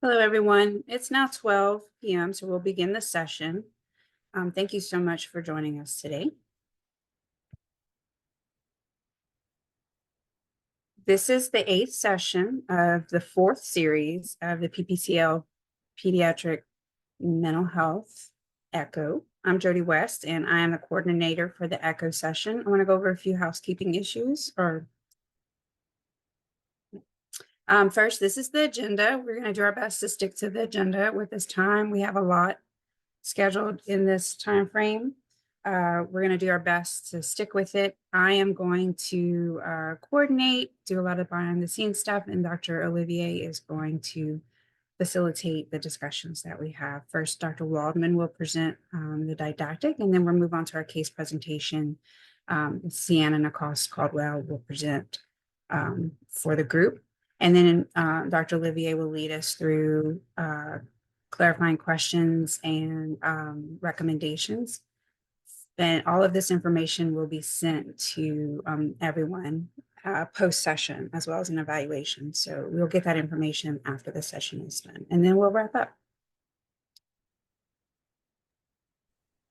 Hello, everyone. It's now 12 p.m., so we'll begin the session. Thank you so much for joining us today. This is the 8th session of the 4th series of the PPCL Pediatric Mental Health ECHO. I'm Jody West, and I am the coordinator for the ECHO session. I want to go over a few housekeeping issues. First, this is the agenda. We're going to do our best to stick to the agenda with this time. We have a lot scheduled in this time frame. We're going to do our best to stick with it. I am going to coordinate, do a lot of behind the scenes stuff, and Dr. Olivier is going to facilitate the discussions that we have. First, Dr. Waldman will present the didactic, and then we'll move on to our case presentation. Sienna Nacoste Caldwell will present for the group. And then Dr. Olivier will lead us through clarifying questions and recommendations. And all of this information will be sent to everyone post-session, as well as an evaluation. So we'll get that information after the session is done, and then we'll wrap up.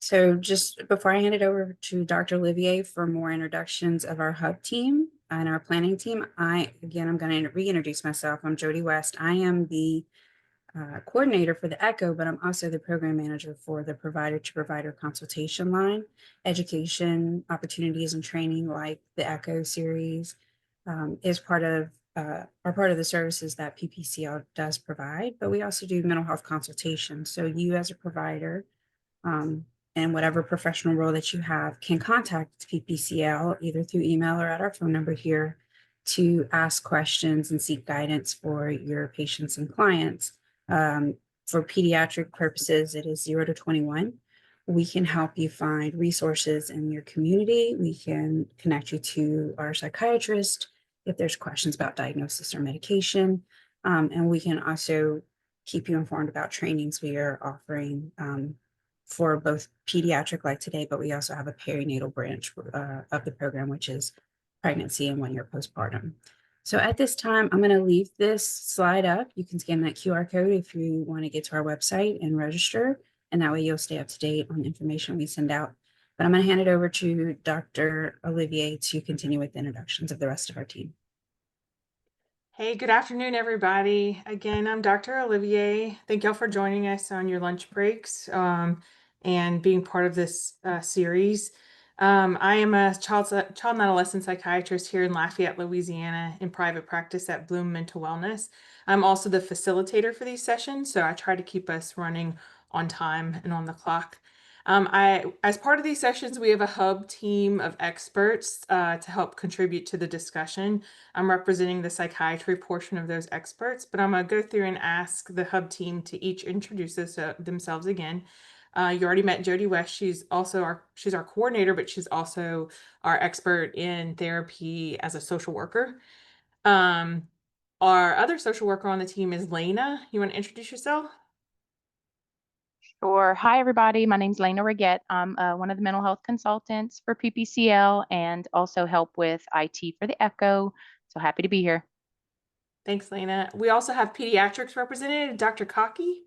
So just before I hand it over to Dr. Olivier for more introductions of our hub team and our planning team, I'm going to reintroduce myself. I'm Jody West. I am the coordinator for the ECHO, but I'm also the program manager for the provider-to-provider consultation line, education opportunities and training like the ECHO series is part of the services that PPCL does provide, but we also do mental health consultation. So you as a provider and whatever professional role that you have can contact PPCL either through email or at our phone number here to ask questions and seek guidance for your patients and clients. For pediatric purposes, it is 0 to 21. We can help you find resources in your community. We can connect you to our psychiatrist if there's questions about diagnosis or medication. And we can also keep you informed about trainings we are offering for both pediatric like today, but we also have a perinatal branch of the program, which is pregnancy and 1 year postpartum. So at this time, I'm going to leave this slide up. You can scan that QR code if you want to get to our website and register, and that way you'll stay up to date on the information we send out. But I'm going to hand it over to Dr. Olivier to continue with the introductions of the rest of our team. Hey, good afternoon, everybody. Again, I'm Dr. Olivier. Thank y'all for joining us on your lunch breaks and being part of this series. I am a child and adolescent psychiatrist here in Lafayette, Louisiana, in private practice at Bloom Mental Wellness. I'm also the facilitator for these sessions, so I try to keep us running on time and on the clock. As part of these sessions, we have a hub team of experts to help contribute to the discussion. I'm representing the psychiatry portion of those experts, but I'm going to go through and ask the hub team to each introduce themselves again. You already met Jody West. She's our coordinator, but she's also our expert in therapy as a social worker. Our other social worker on the team is Lena. You want to introduce yourself? Sure. Hi, everybody. My name is Lena Reguette. I'm one of the mental health consultants for PPCL and also help with IT for the ECHO. So happy to be here. Thanks, Lena. We also have pediatrics representative, Dr. Cockey.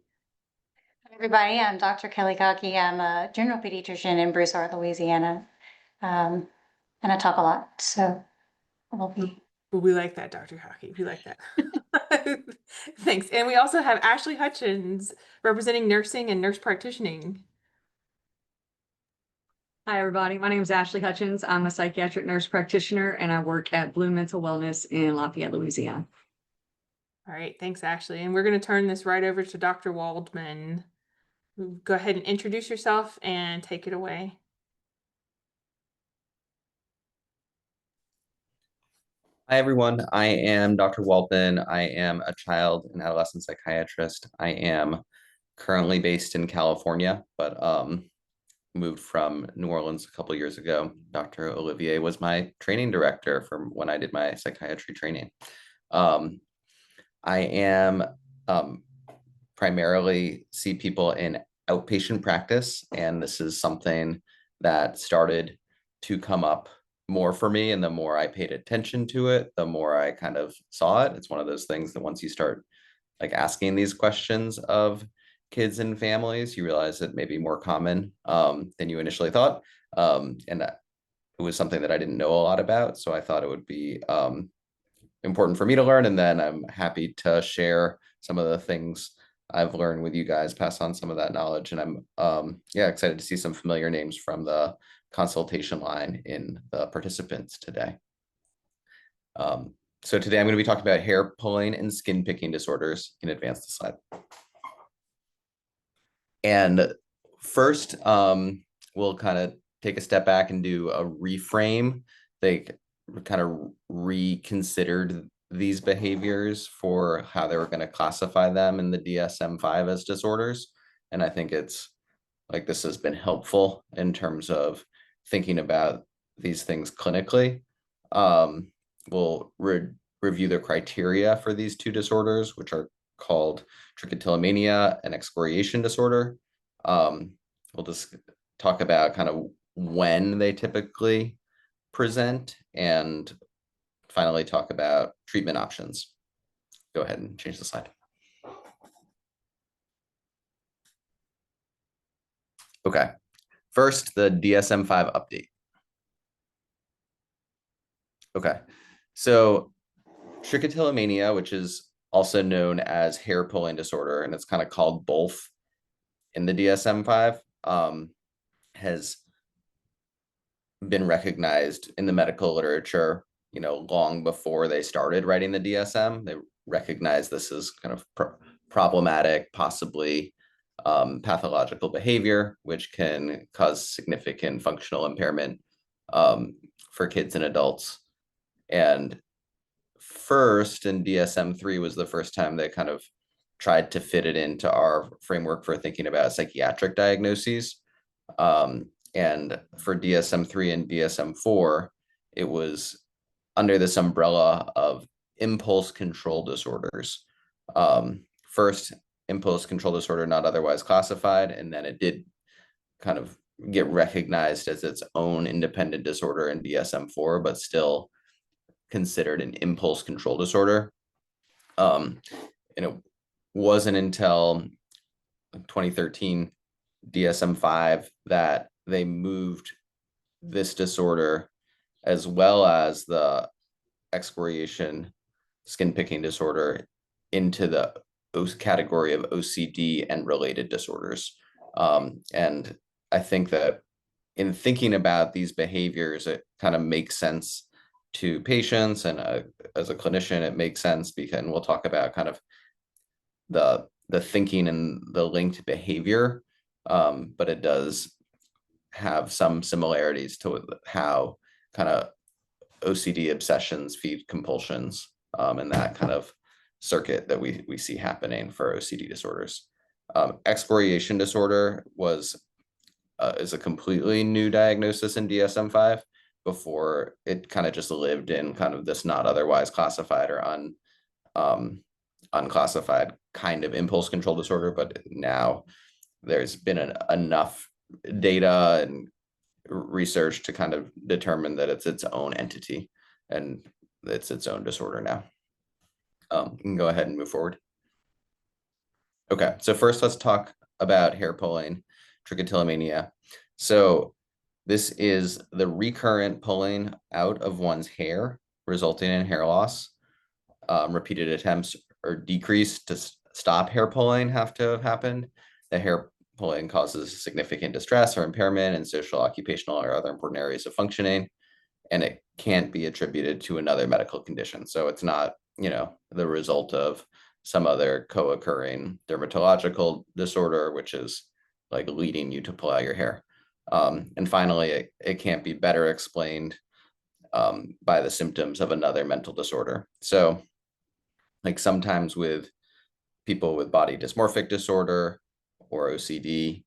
Hi, everybody. I'm Dr. Kelly Cockey. I'm a general pediatrician in Broussard, Louisiana. And I talk a lot, so I'll be. We like that, Dr. Hockey. We like that. Thanks. And we also have Ashley Hutchins representing nursing and nurse practitioning. Hi, everybody. My name is Ashley Hutchins. I'm a psychiatric nurse practitioner, and I work at Bloom Mental Wellness in Lafayette, Louisiana. All right. Thanks, Ashley. And we're going to turn this right over to Dr. Waldman. Go ahead and introduce yourself and take it away. Hi, everyone. I am Dr. Waldman. I am a child and adolescent psychiatrist. I am currently based in California, but moved from New Orleans a couple years ago. Dr. Olivier was my training director from when I did my psychiatry training. I am primarily see people in outpatient practice, and this is something that started to come up more for me, and the more I paid attention to it, the more I kind of saw it. It's one of those things that once you start like asking these questions of kids and families, you realize it may be more common than you initially thought. And it was something that I didn't know a lot about. So I thought it would be important for me to learn. And then I'm happy to share some of the things I've learned with you guys, pass on some of that knowledge. And I'm excited to see some familiar names from the consultation line in the participants today. So today I'm going to be talking about hair pulling and skin picking disorders. You can advance the slide. And first, we'll kind of take a step back and do a reframe. They kind of reconsidered these behaviors for how they were going to classify them in the DSM-5 as disorders. And I think it's like this has been helpful in terms of thinking about these things clinically. We'll review the criteria for these two disorders, which are called trichotillomania and excoriation disorder. We'll just talk about kind of when they typically present, and finally talk about treatment options. Go ahead and change the slide. Okay, first, the DSM-5 update. Okay, so trichotillomania, which is also known as hair pulling disorder, and it's kind of called both in the DSM-5, has been recognized in the medical literature, long before they started writing the DSM. They recognized this as kind of problematic, possibly pathological behavior, which can cause significant functional impairment for kids and adults. And first, in DSM-3 was the first time they kind of tried to fit it into our framework for thinking about psychiatric diagnoses. And for DSM-3 and DSM-4, it was under this umbrella of impulse control disorders. First, impulse control disorder not otherwise classified, and then it did kind of get recognized as its own independent disorder in DSM-4, but still considered an impulse control disorder. And it wasn't until 2013 DSM-5 that they moved this disorder, as well as the excoriation skin picking disorder, into the category of OCD and related disorders. And I think that in thinking about these behaviors, it kind of makes sense to patients, and as a clinician, it makes sense because, and we'll talk about kind of the thinking and the linked behavior, but it does have some similarities to how kind of OCD obsessions feed compulsions, and that kind of circuit that we see happening for OCD disorders. Excoriation disorder is a completely new diagnosis in DSM-5. Before, it kind of just lived in kind of this not otherwise classified or unclassified kind of impulse control disorder, but now there's been enough data and research to kind of determine that it's its own entity and it's its own disorder now. You can go ahead and move forward. Okay, so first let's talk about hair pulling, trichotillomania. So this is the recurrent pulling out of one's hair, resulting in hair loss. Repeated attempts or decrease to stop hair pulling have to have happened. The hair pulling causes significant distress or impairment in social, occupational, or other important areas of functioning, and it can't be attributed to another medical condition. So it's not, the result of some other co-occurring dermatological disorder, which is like leading you to pull out your hair. And finally, it can't be better explained by the symptoms of another mental disorder. So like sometimes with people with body dysmorphic disorder or OCD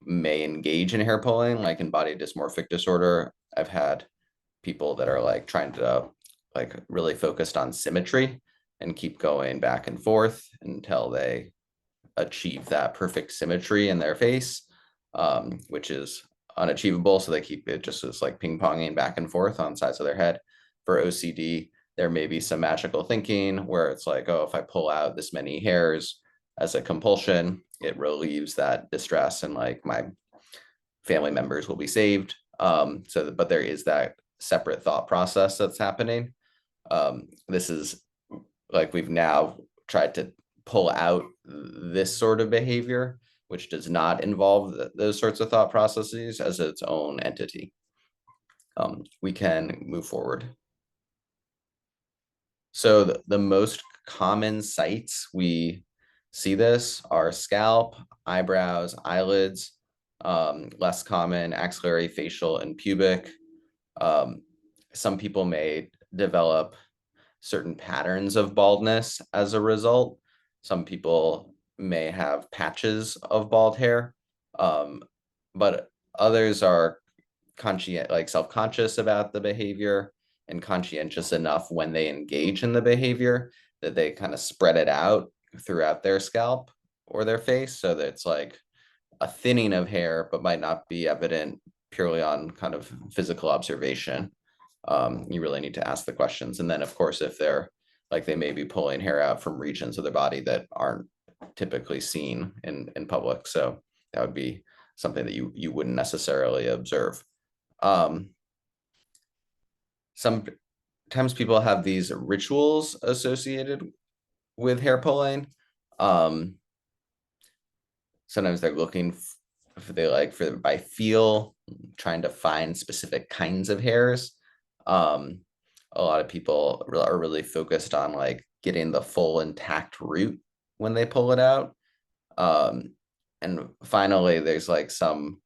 may engage in hair pulling, like in body dysmorphic disorder. I've had people that are like trying to like really focused on symmetry and keep going back and forth until they achieve that perfect symmetry in their face, which is unachievable. So they keep it just as like ping-ponging back and forth on sides of their head. For OCD, there may be some magical thinking where it's like, oh, if I pull out this many hairs as a compulsion, it relieves that distress and like my family members will be saved. But there is that separate thought process that's happening. This is like we've now tried to pull out this sort of behavior, which does not involve those sorts of thought processes as its own entity. We can move forward. So the most common sites we see this are scalp, eyebrows, eyelids, less common axillary, facial, and pubic. Some people may develop certain patterns of baldness as a result. Some people may have patches of bald hair, but others are self-conscious about the behavior and conscientious enough when they engage in the behavior that they kind of spread it out throughout their scalp or their face, so that it's like a thinning of hair, but might not be evident purely on kind of physical observation. You really need to ask the questions. And then of course, if they're like, they may be pulling hair out from regions of their body that aren't typically seen in public. So that would be something that you wouldn't necessarily observe. Sometimes people have these rituals associated with hair pulling. Sometimes they're looking by feel, trying to find specific kinds of hairs. A lot of people are really focused on like getting the full intact root when they pull it out. And finally, there's like some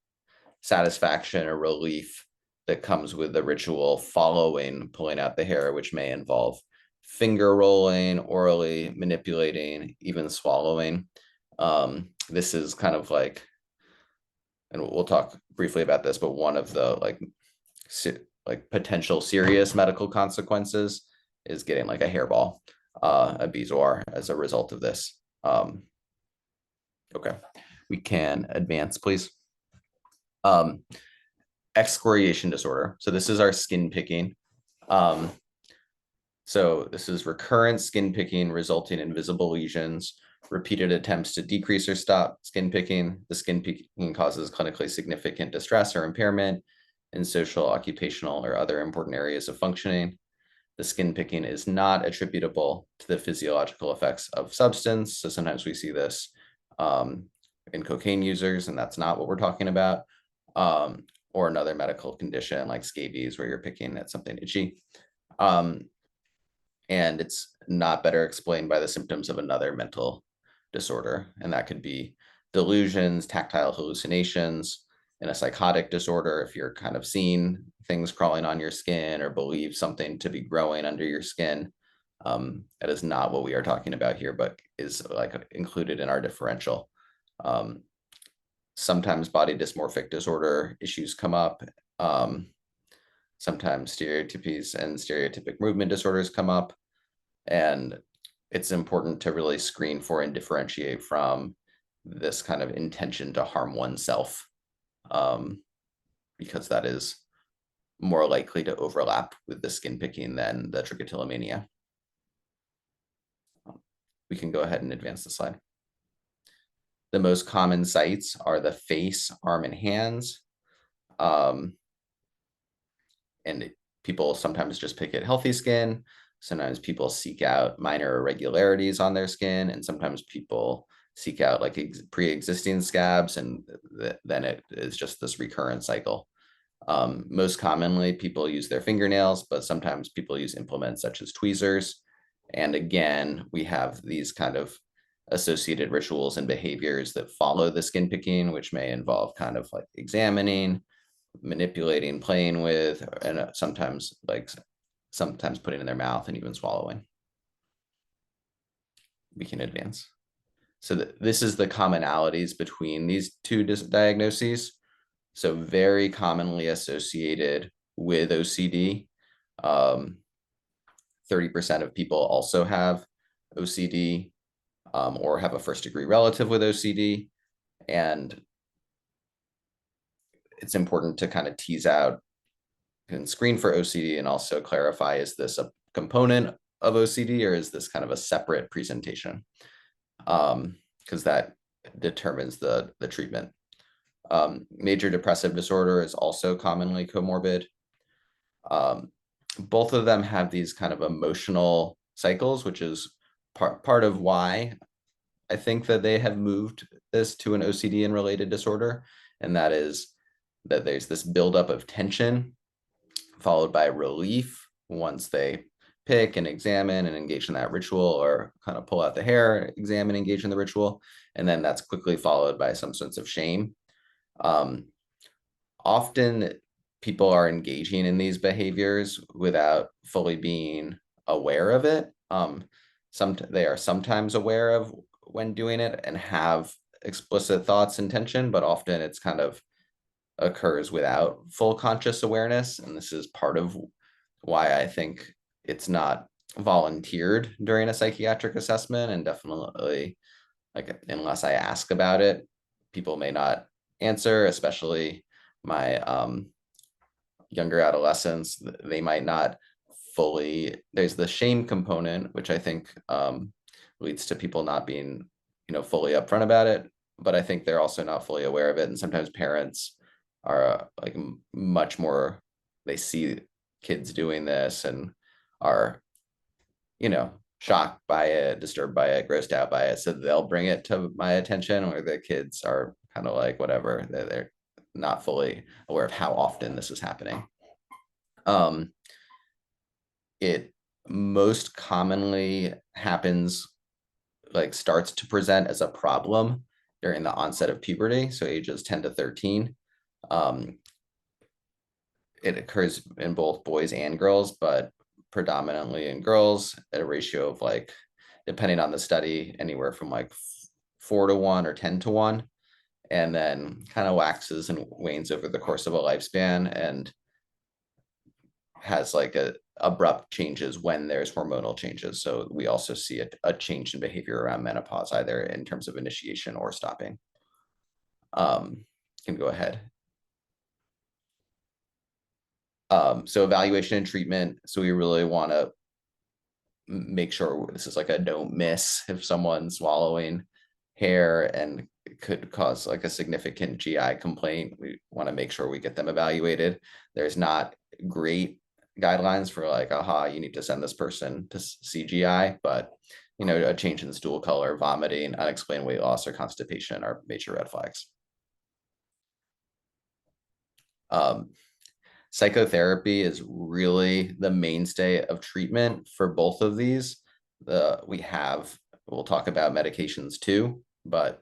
satisfaction or relief that comes with the ritual following pulling out the hair, which may involve finger rolling, orally manipulating, even swallowing. This is kind of like, and we'll talk briefly about this, but one of the like potential serious medical consequences is getting like a hairball, a bezoar as a result of this. Okay, we can advance, please. Excoriation disorder. So this is our skin picking. So this is recurrent skin picking resulting in visible lesions, repeated attempts to decrease or stop skin picking. The skin picking causes clinically significant distress or impairment in social, occupational, or other important areas of functioning. The skin picking is not attributable to the physiological effects of substance. So sometimes we see this in cocaine users, and that's not what we're talking about, or another medical condition like scabies where you're picking at something itchy. And it's not better explained by the symptoms of another mental disorder. And that could be delusions, tactile hallucinations. In a psychotic disorder, if you're kind of seeing things crawling on your skin or believe something to be growing under your skin, that is not what we are talking about here, but is like included in our differential. Sometimes body dysmorphic disorder issues come up. Sometimes stereotypies and stereotypic movement disorders come up. And it's important to really screen for and differentiate from this kind of intention to harm oneself, because that is more likely to overlap with the skin picking than the trichotillomania. We can go ahead and advance the slide. The most common sites are the face, arm, and hands. And people sometimes just pick at healthy skin. Sometimes people seek out minor irregularities on their skin, and sometimes people seek out like pre-existing scabs, and then it is just this recurrent cycle. Most commonly, people use their fingernails, but sometimes people use implements such as tweezers. And again, we have these kind of associated rituals and behaviors that follow the skin picking, which may involve kind of like examining, manipulating, playing with, and sometimes putting in their mouth and even swallowing. We can advance. So this is the commonalities between these two diagnoses. So very commonly associated with OCD. 30% of people also have OCD or have a first degree relative with OCD. And it's important to kind of tease out and screen for OCD and also clarify, is this a component of OCD, or is this kind of a separate presentation? Because that determines the treatment. Major depressive disorder is also commonly comorbid. Both of them have these kind of emotional cycles, which is part of why I think that they have moved this to an OCD and related disorder. And that is that there's this buildup of tension followed by relief once they pick and examine and engage in that ritual, or kind of pull out the hair, examine, engage in the ritual. And then that's quickly followed by some sense of shame. Often people are engaging in these behaviors without fully being aware of it. They are sometimes aware of when doing it and have explicit thoughts intention, but often it's kind of occurs without full conscious awareness. And this is part of why I think it's not volunteered during a psychiatric assessment, and definitely, like, unless I ask about it, people may not answer, especially my younger adolescents. They might not fully, there's the shame component, which I think leads to people not being, fully upfront about it, but I think they're also not fully aware of it. And sometimes parents are like much more, they see kids doing this and are, shocked by it, disturbed by it, grossed out by it. So they'll bring it to my attention, or the kids are kind of like, whatever, they're not fully aware of how often this is happening. It most commonly happens, like starts to present as a problem during the onset of puberty, so ages 10 to 13. It occurs in both boys and girls, but predominantly in girls at a ratio of, like, depending on the study, anywhere from like 4 to 1 or 10 to 1, and then kind of waxes and wanes over the course of a lifespan, and has like abrupt changes when there's hormonal changes. So we also see a change in behavior around menopause, either in terms of initiation or stopping. Can go ahead. So evaluation and treatment. So we really want to make sure this is like a don't miss. If someone's swallowing hair and it could cause like a significant GI complaint, we want to make sure we get them evaluated. There's not great guidelines for like, aha, you need to send this person to CGI, but a change in stool color, vomiting, unexplained weight loss, or constipation are major red flags. Psychotherapy is really the mainstay of treatment for both of these. We'll talk about medications too, but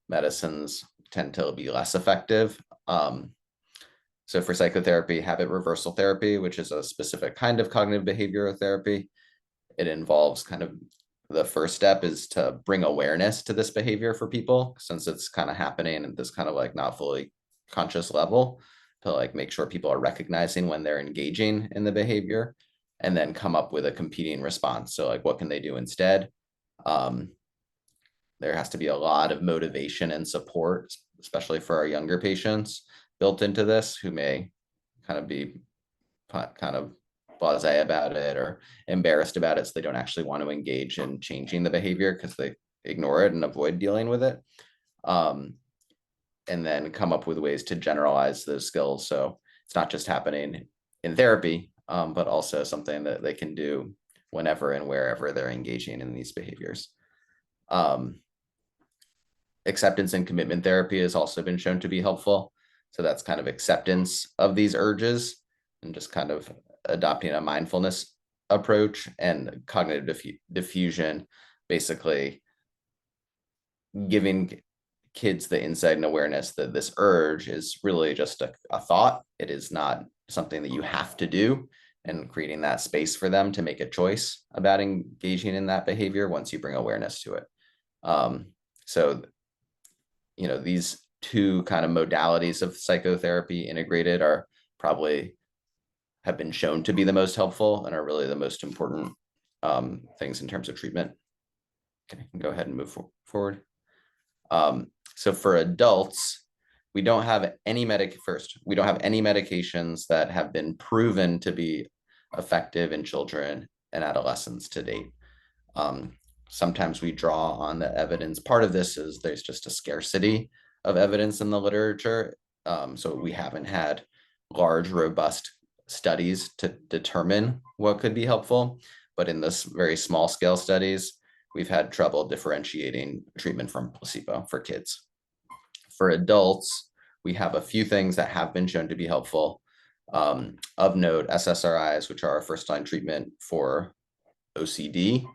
medicines tend to be less effective. So for psychotherapy, habit reversal therapy, which is a specific kind of cognitive behavioral therapy, it involves kind of, the first step is to bring awareness to this behavior for people, since it's kind of happening at this kind of like not fully conscious level, to like make sure people are recognizing when they're engaging in the behavior, and then come up with a competing response. So like, what can they do instead? There has to be a lot of motivation and support, especially for our younger patients, built into this, who may kind of be kind of blasé about it or embarrassed about it, so they don't actually want to engage in changing the behavior because they ignore it and avoid dealing with it. And then come up with ways to generalize those skills. So it's not just happening in therapy, but also something that they can do whenever and wherever they're engaging in these behaviors. Acceptance and commitment therapy has also been shown to be helpful. So that's kind of acceptance of these urges and just kind of adopting a mindfulness approach, and cognitive diffusion, basically giving kids the insight and awareness that this urge is really just a thought. It is not something that you have to do, and creating that space for them to make a choice about engaging in that behavior once you bring awareness to it. So, these two kind of modalities of psychotherapy integrated are probably have been shown to be the most helpful and are really the most important things in terms of treatment. Okay, go ahead and move forward. So for adults, we don't have any medications that have been proven to be effective in children in adolescents to date. Sometimes we draw on the evidence. Part of this is there's just a scarcity of evidence in the literature. So we haven't had large, robust studies to determine what could be helpful. But in this very small scale studies, we've had trouble differentiating treatment from placebo for kids. For adults, we have a few things that have been shown to be helpful. Of note, SSRIs, which are a first-line treatment for OCD,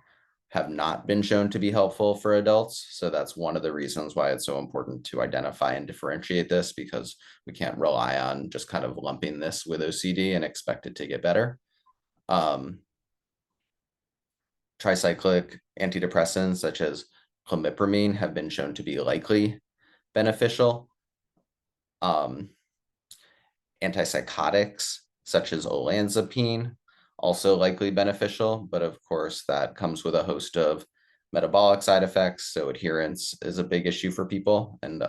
have not been shown to be helpful for adults. So that's one of the reasons why it's so important to identify and differentiate this, because we can't rely on just kind of lumping this with OCD and expect it to get better. Tricyclic antidepressants such as clomipramine have been shown to be likely beneficial. Antipsychotics such as olanzapine also likely beneficial, but of course that comes with a host of metabolic side effects. So adherence is a big issue for people, and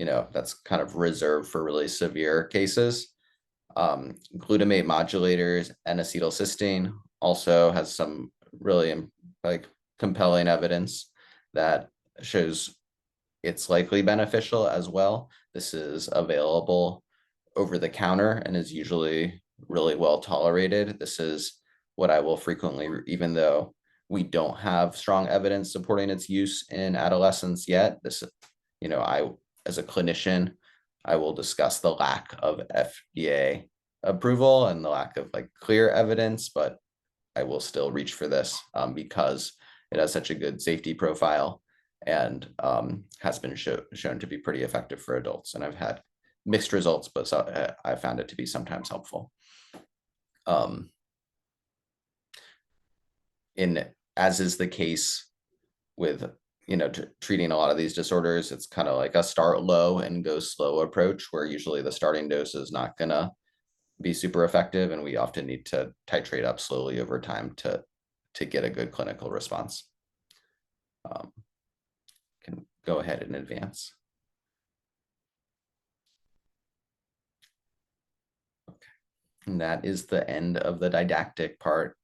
that's kind of reserved for really severe cases. Glutamate modulators and acetylcysteine also has some really compelling evidence that shows it's likely beneficial as well. This is available over the counter and is usually really well tolerated. This is what I will frequently, even though we don't have strong evidence supporting its use in adolescents yet, this, I, as a clinician, I will discuss the lack of FDA approval and the lack of clear evidence, but I will still reach for this because it has such a good safety profile and has been shown to be pretty effective for adults. And I've had mixed results, but I found it to be sometimes helpful. As is the case with treating a lot of these disorders, it's kind of like a start low and go slow approach, where usually the starting dose is not gonna be super effective, and we often need to titrate up slowly over time to get a good clinical response. Can go ahead and advance. And that is the end of the didactic part.